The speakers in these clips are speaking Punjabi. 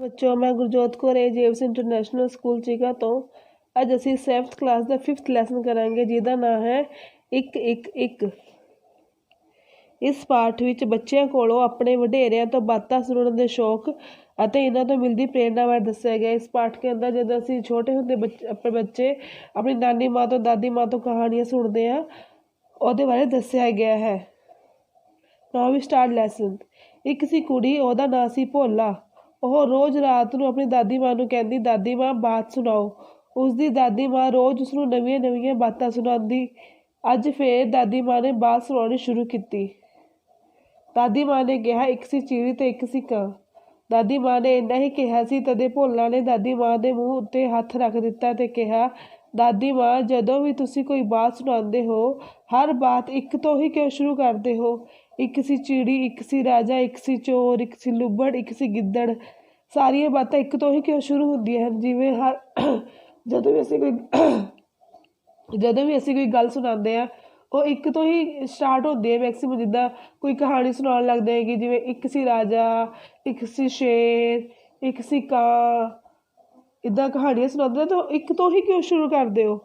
ਬੱਚੋ ਮੈਂ ਗੁਰਜੋਤ ਕੌਰ ਏਜੇਵਸ ਇੰਟਰਨੈਸ਼ਨਲ ਸਕੂਲ ਚੀਕਾ ਤੋਂ ਅੱਜ ਅਸੀਂ 7th ਕਲਾਸ ਦਾ 5th ਲੈਸਨ ਕਰਾਂਗੇ ਜਿਹਦਾ ਨਾਮ ਹੈ ਇੱਕ ਇੱਕ ਇੱਕ। ਇਸ ਪਾਠ ਵਿੱਚ ਬੱਚਿਆਂ ਕੋਲੋਂ ਆਪਣੇ ਵਡੇਰਿਆਂ ਤੋਂ ਬਾਤਾਂ ਸੁਣਨ ਦੇ ਸ਼ੌਕ ਅਤੇ ਇਹਨਾਂ ਤੋਂ ਮਿਲਦੀ ਪ੍ਰੇਰਨਾ ਬਾਰੇ ਦੱਸਿਆ ਗਿਆ। ਇਸ ਪਾਠ ਕੇ ਅੰਦਰ ਜਦੋਂ ਅਸੀਂ ਛੋਟੇ ਹੁੰਦੇ ਆਪਣੇ ਬੱਚੇ ਆਪਣੀ ਨਾਨੀ ਮਾਂ ਤੋਂ ਦਾਦੀ ਮਾਂ ਤੋਂ ਕਹਾਣੀਆਂ ਸੁਣਦੇ ਆ ਉਹਦੇ ਬਾਰੇ ਦੱਸਿਆ ਗਿਆ ਹੈ। ਨਾਓ ਵੀ ਸਟਾਰਟ ਲੈਸਨ। ਇੱਕ ਸੀ ਕੁੜੀ, ਉਹਦਾ ਨਾਂ ਸੀ ਭੋਲਾ। ਉਹ ਰੋਜ਼ ਰਾਤ ਨੂੰ ਆਪਣੀ ਦਾਦੀ ਮਾਂ ਨੂੰ ਕਹਿੰਦੀ, ਦਾਦੀ ਮਾਂ ਬਾਤ ਸੁਣਾਓ। ਉਸਦੀ ਦਾਦੀ ਮਾਂ ਰੋਜ਼ ਉਸਨੂੰ ਨਵੀਆਂ ਨਵੀਆਂ ਬਾਤਾਂ ਸੁਣਾਉਂਦੀ। ਅੱਜ ਫੇਰ ਦਾਦੀ ਮਾਂ ਨੇ ਬਾਤ ਸੁਣਾਉਣੀ ਸ਼ੁਰੂ ਕੀਤੀ। ਦਾਦੀ ਮਾਂ ਨੇ ਕਿਹਾ, ਇੱਕ ਸੀ ਚਿੜੀ ਤੇ ਇੱਕ ਸੀ ਕਾਂ। ਦਾਦੀ ਮਾਂ ਨੇ ਇੰਨਾ ਹੀ ਕਿਹਾ ਸੀ ਤਦੇ ਭੋਲਾ ਨੇ ਦਾਦੀ ਮਾਂ ਦੇ ਮੂੰਹ ਉੱਤੇ ਹੱਥ ਰੱਖ ਦਿੱਤਾ ਤੇ ਕਿਹਾ, ਦਾਦੀ ਮਾਂ ਜਦੋਂ ਵੀ ਤੁਸੀਂ ਕੋਈ ਬਾਤ ਸੁਣਾਉਂਦੇ ਹੋ ਹਰ ਬਾਤ ਇੱਕ ਤੋਂ ਹੀ ਕਿਉਂ ਸ਼ੁਰੂ ਕਰਦੇ ਹੋ? ਇੱਕ ਸੀ ਚਿੜੀ, ਇੱਕ ਸੀ ਰਾਜਾ, ਇੱਕ ਸੀ ਚੋਰ, ਇੱਕ ਸੀ ਲੁੱਬੜ, ਇੱਕ ਸੀ ਗਿੱਦੜ। ਸਾਰੀਆਂ ਬਾਤਾਂ ਇੱਕ ਤੋਂ ਹੀ ਕਿਉਂ ਸ਼ੁਰੂ ਹੁੰਦੀਆਂ ਹਨ? ਜਿਵੇਂ ਜਦੋਂ ਵੀ ਅਸੀਂ ਕੋਈ ਗੱਲ ਸੁਣਾਉਂਦੇ ਹਾਂ ਉਹ ਇੱਕ ਤੋਂ ਹੀ ਸਟਾਰਟ ਹੁੰਦੀ ਹੈ ਮੈਕਸੀਮਮ। ਜਿੱਦਾਂ ਕੋਈ ਕਹਾਣੀ ਸੁਣਾਉਣ ਲੱਗਦੇ ਹੈ ਕਿ ਜਿਵੇਂ ਇੱਕ ਸੀ ਰਾਜਾ, ਇੱਕ ਸੀ ਸ਼ੇਰ, ਇੱਕ ਸੀ ਕਾਂ, ਇੱਦਾਂ ਕਹਾਣੀਆਂ ਸੁਣਾਉਂਦੇ ਤਾਂ ਇੱਕ ਤੋਂ ਹੀ ਕਿਉਂ ਸ਼ੁਰੂ ਕਰਦੇ ਹੋ?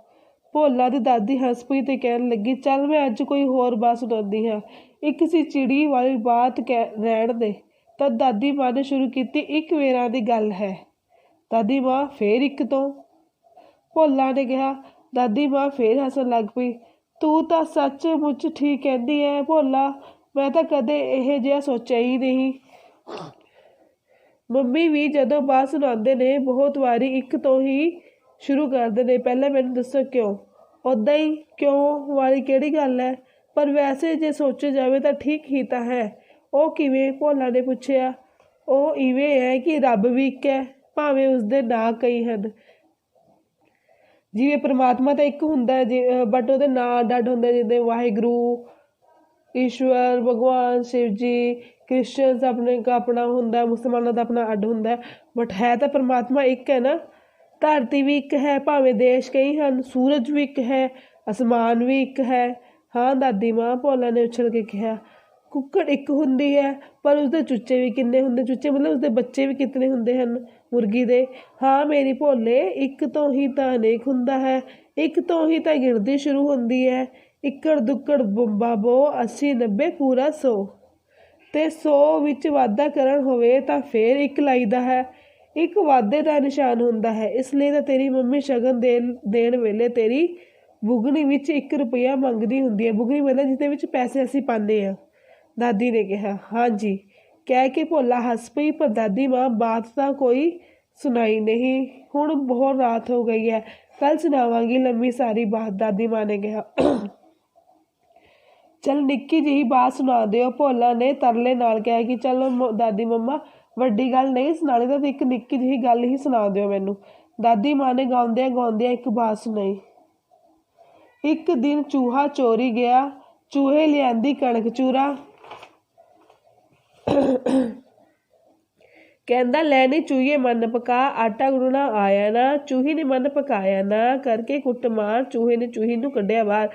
ਭੋਲਾ ਦੀ ਦਾਦੀ ਹੱਸ ਪਈ ਤੇ ਕਹਿਣ ਲੱਗੀ, ਚੱਲ ਮੈਂ ਅੱਜ ਕੋਈ ਹੋਰ ਬਾਤ ਸੁਣਾਉਂਦੀ ਹਾਂ। ਇੱਕ ਸੀ ਚਿੜੀ ਵਾਲੀ ਬਾਤ ਰਹਿਣ ਦੇ। ਤਦ ਦਾਦੀ ਮਾਂ ਨੇ ਸ਼ੁਰੂ ਕੀਤੀ, ਇੱਕ ਵੇਰਾਂ ਦੀ ਗੱਲ ਹੈ। ਦਾਦੀ ਮਾਂ ਫੇਰ ਇੱਕ ਤੋਂ। ਭੋਲਾ ਨੇ ਕਿਹਾ। ਦਾਦੀ ਮਾਂ ਫੇਰ ਹੱਸਣ ਲੱਗ ਪਈ। ਤੂੰ ਤਾਂ ਸੱਚ ਮੁੱਚ ਠੀਕ ਕਹਿੰਦੀ ਹੈ ਭੋਲਾ, ਮੈਂ ਤਾਂ ਕਦੇ ਇਹ ਜਿਹਾ ਸੋਚਿਆ ਹੀ ਨਹੀਂ। ਮੰਮੀ ਵੀ ਜਦੋਂ ਬਾਤ ਸੁਣਾਉਂਦੇ ਨੇ ਬਹੁਤ ਵਾਰੀ ਇੱਕ ਤੋਂ ਹੀ ਸ਼ੁਰੂ ਕਰਦੇ ਨੇ। ਪਹਿਲਾਂ ਮੈਨੂੰ ਦੱਸੋ ਕਿਉਂ? ਉੱਦਾਂ ਹੀ ਕਿਉਂ ਵਾਲੀ ਕਿਹੜੀ ਗੱਲ ਹੈ? ਪਰ ਵੈਸੇ ਜੇ ਸੋਚਿਆ ਜਾਵੇ ਤਾਂ ਠੀਕ ਹੀ ਤਾਂ ਹੈ। ਉਹ ਕਿਵੇਂ? ਭੋਲਾ ਨੇ ਪੁੱਛਿਆ। ਉਹ ਇਵੇਂ ਹੈ ਕਿ ਰੱਬ ਵੀ ਇੱਕ ਹੈ ਭਾਵੇਂ ਉਸਦੇ ਨਾਂ ਕਈ ਹਨ। ਜਿਵੇਂ ਪਰਮਾਤਮਾ ਤਾਂ ਇੱਕ ਹੁੰਦਾ ਬਟ ਉਹਦੇ ਨਾਂ ਅੱਡ ਅੱਡ ਹੁੰਦੇ, ਜਿੱਦਾਂ ਵਾਹਿਗੁਰੂ, ਈਸ਼ਵਰ, ਭਗਵਾਨ ਸ਼ਿਵ ਜੀ। ਕ੍ਰਿਸਚਨਸ ਆਪਣਾ ਹੁੰਦਾ, ਮੁਸਲਮਾਨਾਂ ਦਾ ਆਪਣਾ ਅੱਡ ਹੁੰਦਾ, ਬਟ ਹੈ ਤਾਂ ਪਰਮਾਤਮਾ ਇੱਕ ਹੈ ਨਾ। ਧਰਤੀ ਵੀ ਇੱਕ ਹੈ ਭਾਵੇਂ ਦੇਸ਼ ਕਈ ਹਨ, ਸੂਰਜ ਵੀ ਇੱਕ ਹੈ, ਅਸਮਾਨ ਵੀ ਇੱਕ ਹੈ। ਹਾਂ ਦਾਦੀ ਮਾਂ, ਭੋਲਾ ਨੇ ਉਛਲ ਕੇ ਕਿਹਾ। ਕੁੱਕੜ ਇੱਕ ਹੁੰਦੀ ਹੈ ਪਰ ਉਸਦੇ ਚੂਚੇ ਵੀ ਕਿੰਨੇ ਹੁੰਦੇ? ਚੂਚੇ ਮਤਲਬ ਉਸਦੇ ਬੱਚੇ ਵੀ ਕਿਤਨੇ ਹੁੰਦੇ ਹਨ ਮੁਰਗੀ ਦੇ? ਹਾਂ ਮੇਰੀ ਭੋਲੇ, ਇੱਕ ਤੋਂ ਹੀ ਤਾਂ ਅਨੇਕ ਹੁੰਦਾ ਹੈ, ਇੱਕ ਤੋਂ ਹੀ ਤਾਂ ਗਿਣਤੀ ਸ਼ੁਰੂ ਹੁੰਦੀ ਹੈ। ਇੱਕੜ ਦੁੱਕੜ ਬਾਬੋ 80 90 ਪੂਰਾ 100 ਤੇ 100 ਵਿੱਚ ਵਾਧਾ ਕਰਨ ਹੋਵੇ ਤਾਂ ਫੇਰ ਇੱਕ ਲਾਈਦਾ ਹੈ। ਇੱਕ ਵਾਧੇ ਦਾ ਨਿਸ਼ਾਨ ਹੁੰਦਾ ਹੈ। ਇਸ ਲਈ ਤਾਂ ਤੇਰੀ ਮੰਮੀ ਸ਼ਗਨ ਦੇਣ ਵੇਲੇ ਤੇਰੀ ਬੁਗਣੀ ਵਿੱਚ 1 ਰੁਪਇਆ ਮੰਗਦੀ ਹੁੰਦੀ ਹੈ। ਬੁਗਣੀ ਮਤਲਬ ਜਿਹਦੇ ਵਿੱਚ ਪੈਸੇ ਅਸੀਂ ਪਾਉਂਦੇ ਹਾਂ। ਦਾਦੀ ਨੇ ਕਿਹਾ। ਹਾਂਜੀ ਕਹਿ ਕੇ ਭੋਲਾ ਹੱਸ ਪਈ, ਪਰ ਦਾਦੀ ਮਾਂ ਬਾਤ ਤਾਂ ਕੋਈ ਸੁਣਾਈ ਨਹੀਂ। ਹੁਣ ਬਹੁਤ ਰਾਤ ਹੋ ਗਈ ਹੈ, ਕੱਲ ਸੁਣਾਵਾਂਗੀ ਲੰਮੀ ਸਾਰੀ ਬਾਤ, ਦਾਦੀ ਮਾਂ ਨੇ ਕਿਹਾ। ਚੱਲ ਨਿੱਕੀ ਜਿਹੀ ਬਾਤ ਸੁਣਾ ਦਿਓ, ਭੋਲਾ ਨੇ ਤਰਲੇ ਨਾਲ ਕਿਹਾ। ਕਿ ਚਲੋ ਦਾਦੀ ਮੰਮਾ ਵੱਡੀ ਗੱਲ ਨਹੀਂ ਸੁਣਾਉਣੀ ਤਾਂ ਇੱਕ ਨਿੱਕੀ ਜਿਹੀ ਗੱਲ ਹੀ ਸੁਣਾ ਦਿਓ ਮੈਨੂੰ। ਦਾਦੀ ਮਾਂ ਨੇ ਗਾਉਂਦਿਆਂ ਗਾਉਂਦਿਆਂ ਇੱਕ ਬਾਤ ਸੁਣਾਈ। ਇੱਕ ਦਿਨ ਚੂਹਾ ਚੋਰੀ ਗਿਆ, ਚੂਹੇ ਲਿਆਂਦੀ ਕਣਕ ਚੂਰਾ। ਕਹਿੰਦਾ ਲੈ ਨੀ ਚੂਹੀਏ ਮਨ ਪਕਾ, ਆਟਾ ਗੁੰਨਣਾ ਆਇਆ ਨਾ। ਚੂਹੀ ਨੇ ਮਨ ਪਕਾਇਆ ਨਾ ਕਰਕੇ ਕੁੱਟਮਾਰ, ਚੂਹੇ ਨੇ ਚੂਹੀ ਨੂੰ ਕੱਢਿਆ ਬਾਹਰ।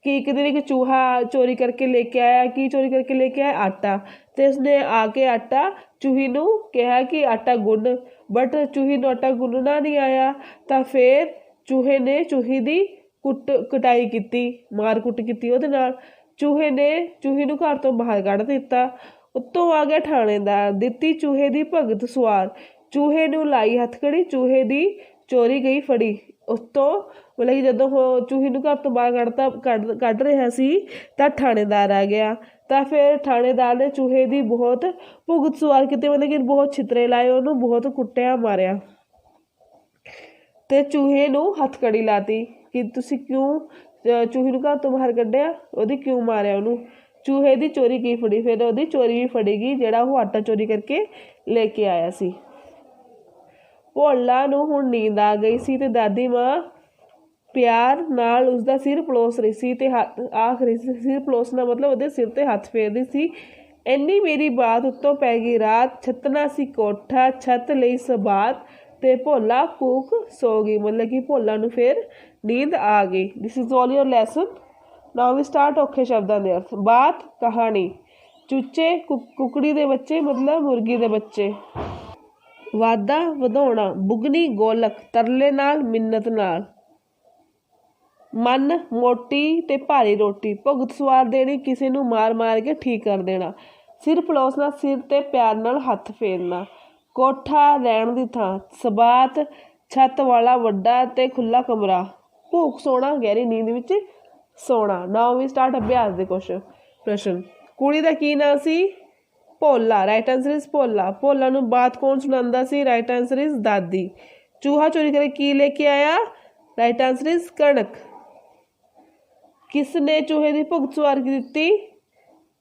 ਕਿ ਇੱਕ ਦਿਨ ਇੱਕ ਚੂਹਾ ਚੋਰੀ ਕਰਕੇ ਲੈ ਕੇ ਆਇਆ। ਕੀ ਚੋਰੀ ਕਰਕੇ ਲੈ ਕੇ ਆਇਆ? ਆਟਾ। ਤੇ ਉਸਨੇ ਆ ਕੇ ਆਟਾ ਚੂਹੀ ਨੂੰ ਕਿਹਾ ਕਿ ਆਟਾ ਗੁੰਨ, ਬਟ ਚੂਹੀ ਨੂੰ ਆਟਾ ਗੁੰਨਣਾ ਨਹੀਂ ਆਇਆ। ਤਾਂ ਫੇਰ ਚੂਹੇ ਨੇ ਚੂਹੀ ਦੀ ਕੁਟਾਈ ਕੀਤੀ, ਮਾਰ ਕੁੱਟ ਕੀਤੀ ਉਹਦੇ ਨਾਲ। ਚੂਹੇ ਨੇ ਚੂਹੀ ਨੂੰ ਘਰ ਤੋਂ ਬਾਹਰ ਕੱਢ ਦਿੱਤਾ। ਉੱਤੋਂ ਆ ਗਿਆ ਥਾਣੇਦਾਰ, ਦਿੱਤੀ ਚੂਹੇ ਦੀ ਭਗਤ ਸਵਾਰ। ਚੂਹੇ ਨੂੰ ਲਾਈ ਹੱਥਕੜੀ, ਚੂਹੇ ਦੀ ਚੋਰੀ ਗਈ ਫੜੀ। ਉੱਤੋਂ ਮਤਲਬ ਕਿ ਜਦੋਂ ਉਹ ਚੂਹੀ ਨੂੰ ਘਰ ਤੋਂ ਬਾਹਰ ਕੱਢ ਰਿਹਾ ਸੀ ਤਾਂ ਥਾਣੇਦਾਰ ਆ ਗਿਆ। ਤਾਂ ਫਿਰ ਥਾਣੇਦਾਰ ਨੇ ਚੂਹੇ ਦੀ ਬਹੁਤ ਭੁਗਤ ਸਵਾਰ ਕੀਤੀ, ਮਤਲਬ ਕਿ ਬਹੁਤ ਛਿੱਤਰੇ ਲਾਏ, ਉਹਨੂੰ ਬਹੁਤ ਕੁੱਟਿਆ ਮਾਰਿਆ ਤੇ ਚੂਹੇ ਨੂੰ ਹੱਥਕੜੀ ਲਾਤੀ। ਕਿ ਤੁਸੀਂ ਕਿਉਂ ਚੂਹੇ ਨੂੰ ਘਰ ਤੋਂ ਬਾਹਰ ਕੱਢਿਆ, ਉਹਦੀ ਕਿਉਂ ਮਾਰਿਆ ਉਹਨੂੰ? ਚੂਹੇ ਦੀ ਚੋਰੀ ਕੀ ਫੜੀ? ਫਿਰ ਉਹਦੀ ਚੋਰੀ ਵੀ ਫੜੇਗੀ ਜਿਹੜਾ ਉਹ ਆਟਾ ਚੋਰੀ ਕਰਕੇ ਲੈ ਕੇ ਆਇਆ ਸੀ। ਭੋਲਾ ਨੂੰ ਹੁਣ ਨੀਂਦ ਆ ਗਈ ਸੀ ਤੇ ਦਾਦੀ ਮਾਂ ਪਿਆਰ ਨਾਲ ਉਸਦਾ ਸਿਰ ਪਲੋਸ ਰਹੀ ਸੀ ਤੇ ਆਖ ਰਹੀ ਸੀ। ਸਿਰ ਪਲੋਸਣਾ ਮਤਲਬ ਉਹਦੇ ਸਿਰ ਤੇ ਹੱਥ ਫੇਰਦੀ ਸੀ। ਇੰਨੀ ਮੇਰੀ ਬਾਤ ਉੱਤੋਂ ਪੈ ਗਈ ਰਾਤ, ਛੱਤਣਾ ਸੀ ਕੋਠਾ, ਛੱਤ ਲਈ ਸਬਾਤ ਤੇ ਭੋਲਾ ਕੂਕ ਸੋ ਗਈ। ਮਤਲਬ ਕਿ ਭੋਲਾ ਨੂੰ ਫਿਰ ਨੀਂਦ ਆ ਗਈ। This is all your lesson. Now we start ਔਖੇ ਸ਼ਬਦਾਂ ਦੇ ਅਰਥ। ਬਾਤ ਕਹਾਣੀ। ਚੂਚੇ ਕੁਕੜੀ ਦੇ ਬੱਚੇ ਮਤਲਬ ਮੁਰਗੀ ਦੇ ਬੱਚੇ। ਵਾਧਾ ਵਧਾਉਣਾ, ਬੁਗਨੀ ਗੋਲਕ, ਤਰਲੇ ਨਾਲ ਮਿੰਨਤ ਨਾਲ, ਮਨ ਮੋਟੀ ਤੇ ਭਾਰੀ ਰੋਟੀ, ਭੁਗਤ ਸਵਾਰ ਦੇਣੀ, ਕਿਸੇ ਨੂੰ ਮਾਰ ਮਾਰ ਕੇ ਠੀਕ ਕਰ ਦੇਣਾ, ਸਿਰ ਪਲੋਸਣਾ, ਸਿਰ ਤੇ ਪਿਆਰ ਨਾਲ ਹੱਥ ਫੇਰਨਾ, ਕੋਠਾ ਰਹਿਣ ਦੀ ਥਾਂ, ਸਬਾਤ ਛੱਤ ਵਾਲਾ ਵੱਡਾ ਤੇ ਖੁੱਲਾ ਕਮਰਾ, ਭੂਖ ਸੋਣਾ, ਗਹਿਰੀ ਨੀਂਦ ਵਿੱਚ ਸੋਣਾ। ਨਾਓ ਵੀ ਸਟਾਰਟ ਅਭਿਆਸ ਦੇ ਪ੍ਰਸ਼ਨ। ਕੁੜੀ ਦਾ ਕੀ ਨਾਂ ਸੀ? ਭੋਲਾ। ਰਾਈਟ ਆਂਸਰ ਇਜ਼ ਭੋਲਾ। ਭੋਲਾ ਨੂੰ ਬਾਤ ਕੌਣ ਸੁਣਾਉਂਦਾ ਸੀ? ਰਾਈਟ ਆਂਸਰ ਇਜ਼ ਦਾਦੀ। ਚੂਹਾ ਚੋਰੀ ਕਰਕੇ ਕੀ ਲੈ ਕੇ ਆਇਆ? ਰਾਈਟ ਆਂਸਰ ਇਜ਼ ਕਣਕ। ਕਿਸ ਨੇ ਚੂਹੇ ਦੀ ਭੁਗਤ ਸਵਾਰ ਕੀਤੀ?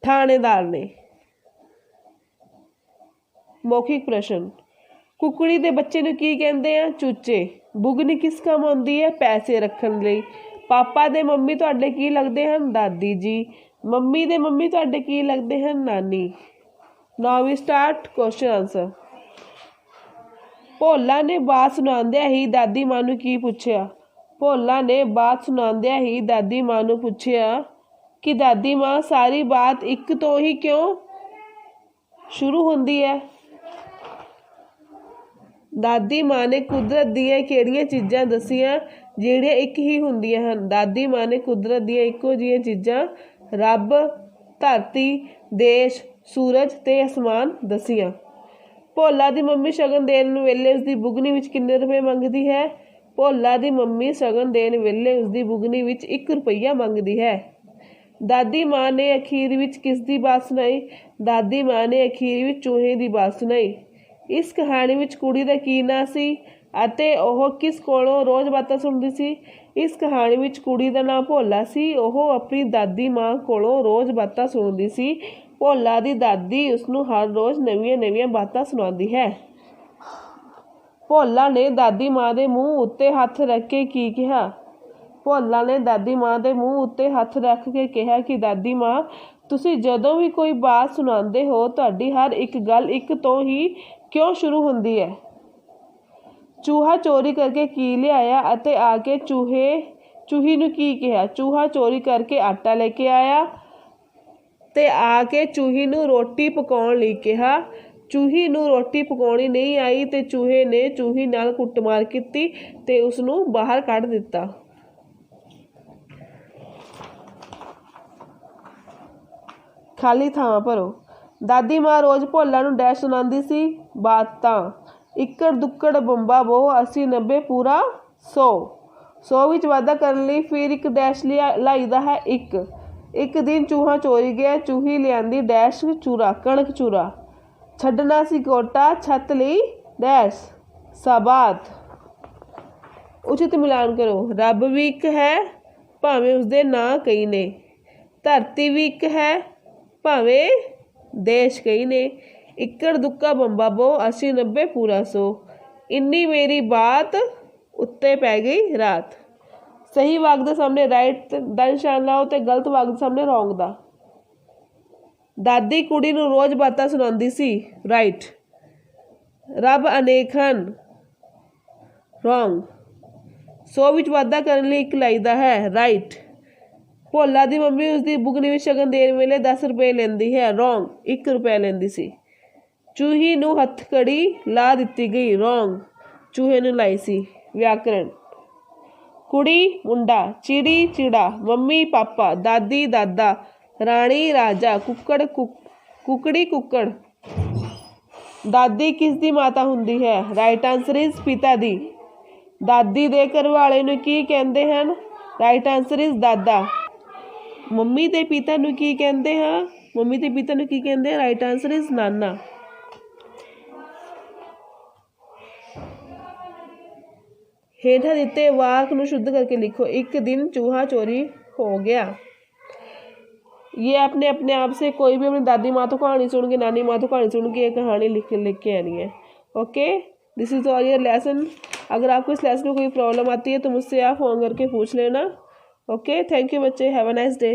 ਥਾਣੇਦਾਰ ਨੇ। ਮੌਖਿਕ ਪ੍ਰਸ਼ਨ। ਕੁਕੜੀ ਦੇ ਬੱਚੇ ਨੂੰ ਕੀ ਕਹਿੰਦੇ ਆ? ਚੂਚੇ। ਬੁਗਨੀ ਕਿਸ ਕੰਮ ਆਉਂਦੀ ਹੈ? ਪੈਸੇ ਰੱਖਣ ਲਈ। ਪਾਪਾ ਦੇ ਮੰਮੀ ਤੁਹਾਡੇ ਕੀ ਲੱਗਦੇ ਹਨ? ਦਾਦੀ ਜੀ। ਮੰਮੀ ਦੇ ਮੰਮੀ ਤੁਹਾਡੇ ਕੀ ਲੱਗਦੇ ਹਨ? ਨਾਨੀ। ਨਾਓ ਵੀ ਸਟਾਰਟ ਕੁਐਸਚਨ ਆਂਸਰ। ਭੋਲਾ ਨੇ ਬਾਤ ਸੁਣਾਉਂਦਿਆਂ ਹੀ ਦਾਦੀ ਮਾਂ ਨੂੰ ਕੀ ਪੁੱਛਿਆ? ਭੋਲਾ ਨੇ ਬਾਤ ਸੁਣਾਉਂਦਿਆਂ ਹੀ ਦਾਦੀ ਮਾਂ ਨੂੰ ਪੁੱਛਿਆ ਕਿ ਦਾਦੀ ਮਾਂ ਸਾਰੀ ਬਾਤ ਇੱਕ ਤੋਂ ਹੀ ਕਿਉਂ ਸ਼ੁਰੂ ਹੁੰਦੀ ਹੈ? ਦਾਦੀ ਮਾਂ ਨੇ ਕੁਦਰਤ ਦੀਆਂ ਕਿਹੜੀਆਂ ਚੀਜ਼ਾਂ ਦੱਸੀਆਂ ਜਿਹੜੀਆਂ ਇੱਕ ਹੀ ਹੁੰਦੀਆਂ ਹਨ? ਦਾਦੀ ਮਾਂ ਨੇ ਕੁਦਰਤ ਦੀਆਂ ਇੱਕੋ ਜਿਹੀਆਂ ਚੀਜ਼ਾਂ ਰੱਬ, ਧਰਤੀ, ਦੇਸ਼, ਸੂਰਜ ਤੇ ਅਸਮਾਨ ਦੱਸੀਆਂ। ਭੋਲਾ ਦੀ ਮੰਮੀ ਸ਼ਗਨ ਦੇਣ ਵੇਲੇ ਉਸਦੀ ਬੁਗਨੀ ਵਿੱਚ ਕਿੰਨੇ ਰੁਪਏ ਮੰਗਦੀ ਹੈ? ਭੋਲਾ ਦੀ ਮੰਮੀ ਸ਼ਗਨ ਦੇਣ ਵੇਲੇ ਉਸਦੀ ਬੁਗਨੀ ਵਿੱਚ 1 ਰੁਪਈਆ ਮੰਗਦੀ ਹੈ। ਦਾਦੀ ਮਾਂ ਨੇ ਅਖੀਰ ਵਿੱਚ ਕਿਸ ਦੀ ਬਾਤ ਸੁਣਾਈ? ਦਾਦੀ ਮਾਂ ਨੇ ਅਖੀਰ ਵਿੱਚ ਚੂਹੇ ਦੀ ਬਾਤ ਸੁਣਾਈ। ਇਸ ਕਹਾਣੀ ਵਿੱਚ ਕੁੜੀ ਦਾ ਕੀ ਨਾਂ ਸੀ ਅਤੇ ਉਹ ਕਿਸ ਕੋਲੋਂ ਰੋਜ਼ ਬਾਤਾਂ ਸੁਣਦੀ ਸੀ? ਇਸ ਕਹਾਣੀ ਵਿੱਚ ਕੁੜੀ ਦਾ ਨਾਂ ਭੋਲਾ ਸੀ। ਉਹ ਆਪਣੀ ਦਾਦੀ ਮਾਂ ਕੋਲੋਂ ਰੋਜ਼ ਬਾਤਾਂ ਸੁਣਦੀ ਸੀ। ਭੋਲਾ ਦੀ ਦਾਦੀ ਉਸਨੂੰ ਹਰ ਰੋਜ਼ ਨਵੀਆਂ ਨਵੀਆਂ ਬਾਤਾਂ ਸੁਣਾਉਂਦੀ ਹੈ। ਭੋਲਾ ਨੇ ਦਾਦੀ ਮਾਂ ਦੇ ਮੂੰਹ ਉੱਤੇ ਹੱਥ ਰੱਖ ਕੇ ਕੀ ਕਿਹਾ? ਭੋਲਾ ਨੇ ਦਾਦੀ ਮਾਂ ਦੇ ਮੂੰਹ ਉੱਤੇ ਹੱਥ ਰੱਖ ਕੇ ਕਿਹਾ ਕਿ ਦਾਦੀ ਮਾਂ, ਤੁਸੀਂ ਜਦੋਂ ਵੀ ਕੋਈ ਬਾਤ ਸੁਣਾਉਂਦੇ ਹੋ ਤੁਹਾਡੀ ਹਰ ਇੱਕ ਗੱਲ ਇੱਕ ਤੋਂ ਹੀ ਕਿਉਂ ਸ਼ੁਰੂ ਹੁੰਦੀ ਹੈ? ਚੂਹਾ ਚੋਰੀ ਕਰਕੇ ਕੀ ਲਿਆਇਆ ਅਤੇ ਆ ਕੇ ਚੂਹੀ ਨੂੰ ਕੀ ਕਿਹਾ? ਚੂਹਾ ਚੋਰੀ ਕਰਕੇ ਆਟਾ ਲੈ ਕੇ ਆਇਆ ਤੇ ਆ ਕੇ ਚੂਹੀ ਨੂੰ ਰੋਟੀ ਪਕਾਉਣ ਲਈ ਕਿਹਾ। ਚੂਹੀ ਨੂੰ ਰੋਟੀ ਪਕਾਉਣੀ ਨਹੀਂ ਆਈ ਤੇ ਚੂਹੇ ਨੇ ਚੂਹੀ ਨਾਲ ਕੁੱਟਮਾਰ ਕੀਤੀ ਤੇ ਉਸ ਨੂੰ ਬਾਹਰ ਕੱਢ ਦਿੱਤਾ। ਖਾਲੀ ਥਾਵਾਂ ਭਰੋ। ਦਾਦੀ ਮਾਂ ਰੋਜ਼ ਭੋਲਾ ਨੂੰ ਡੈਸ਼ ਸੁਣਾਉਂਦੀ ਸੀ? ਬਾਤਾਂ। ਇੱਕੜ ਦੁੱਕੜ ਬੰਬਾ ਬੋ 80 90 ਪੂਰਾ 100। 100 ਵਿੱਚ ਵਾਧਾ ਕਰਨ ਲਈ ਫਿਰ ਇੱਕ ਡੈਸ਼ ਲਾਈਦਾ ਹੈ 1। ਇੱਕ ਦਿਨ ਚੂਹਾ ਚੋਰੀ ਗਿਆ। ਚੂਹੀ ਲਿਆਂਦੀ ਡੈਸ਼ ਚੂਰਾ, ਕਣਕ ਚੂਰਾ। ਛੱਡਣਾ ਸੀ ਕੋਟਾ, ਛੱਤ ਲਈ ਡੈਸ਼ ਸਬਾਤ। ਉਚਿਤ ਮਿਲਾਨ ਕਰੋ। ਰੱਬ ਵੀ ਇੱਕ ਹੈ ਭਾਵੇਂ ਉਸਦੇ ਨਾਂ ਕਈ ਨੇ। ਧਰਤੀ ਵੀ ਇੱਕ ਹੈ ਭਾਵੇਂ ਦੇਸ਼ ਕਈ ਨੇ। ਇੱਕੜ ਦੁੱਕਾ ਬੰਬਾ ਬੋ 80 90 ਪੂਰਾ 100। ਇੰਨੀ ਮੇਰੀ ਬਾਤ ਉੱਤੇ ਪੈ ਗਈ ਰਾਤ। ਸਹੀ ਵਾਕ ਦੇ ਸਾਹਮਣੇ ਰਾਈਟ ਦਾ ਨਿਸ਼ਾਨ ਲਾਓ ਤੇ ਗਲਤ ਵਾਕ ਦੇ ਸਾਹਮਣੇ ਰੋਂਗ ਦਾ। ਦਾਦੀ ਕੁੜੀ ਨੂੰ ਰੋਜ਼ ਬਾਤਾਂ ਸੁਣਾਉਂਦੀ ਸੀ। ਰਾਈਟ। ਰੱਬ ਅਨੇਕ ਹਨ। ਰੋਂਗ। 100 ਵਿੱਚ ਵਾਧਾ ਕਰਨ ਲਈ 1 ਲਾਈਦਾ ਹੈ। ਰਾਈਟ। ਭੋਲਾ ਦੀ ਮੰਮੀ ਉਸਦੀ ਬੁਗਨੀ ਵਿੱਚ ਸ਼ਗਨ ਦੇਣ ਵੇਲੇ 10 ਰੁਪਏ ਲੈਂਦੀ ਹੈ। ਰੋਂਗ। 1 ਰੁਪਇਆ ਲੈਂਦੀ ਸੀ। ਚੂਹੀ ਨੂੰ ਹੱਥਕੜੀ ਲਾ ਦਿੱਤੀ ਗਈ। ਰੋਂਗ। ਚੂਹੇ ਨੂੰ ਲਾਈ ਸੀ। ਵਿਆਕਰਣ। ਕੁੜੀ ਮੁੰਡਾ, ਚਿੜੀ ਚਿੜਾ, ਮੰਮੀ ਪਾਪਾ, ਦਾਦੀ ਦਾਦਾ, ਰਾਣੀ ਰਾਜਾ, ਕੁੱਕੜ ਕੁਕੜੀ ਕੁੱਕੜ। ਦਾਦੀ ਕਿਸ ਦੀ ਮਾਤਾ ਹੁੰਦੀ ਹੈ? ਰਾਈਟ ਆਂਸਰ ਇਜ਼ ਪਿਤਾ ਦੀ। ਦਾਦੀ ਦੇ ਘਰ ਵਾਲੇ ਨੂੰ ਕੀ ਕਹਿੰਦੇ ਹਨ? ਰਾਈਟ ਆਂਸਰ ਇਜ਼ ਦਾਦਾ। ਮੰਮੀ ਦੇ ਪਿਤਾ ਨੂੰ ਕੀ ਕਹਿੰਦੇ ਹਾਂ? ਮੰਮੀ ਦੇ ਪਿਤਾ ਨੂੰ ਕੀ ਕਹਿੰਦੇ? ਰਾਈਟ ਆਂਸਰ ਇਜ਼ ਨਾਨਾ। ਹੇਠਾਂ ਦਿੱਤੇ ਵਾਕ ਨੂੰ शुद्ध करके लिखो। एक दिन चूहा चोरी हो गया। ये आपने अपने आप से कोई भी अपनी दादी माँ तो कहानी सुन के, नानी माँ तो कहानी सुन के ये कहानी लिख के आनी है। Okay, this is all your lesson. अगर आपको इस लेसन में कोई प्रॉब्लम आती है तो मुझसे आप फ़ोन करके पूछ लेना। ओके, थैंक यू बच्चे, हैव अ नाइस डे।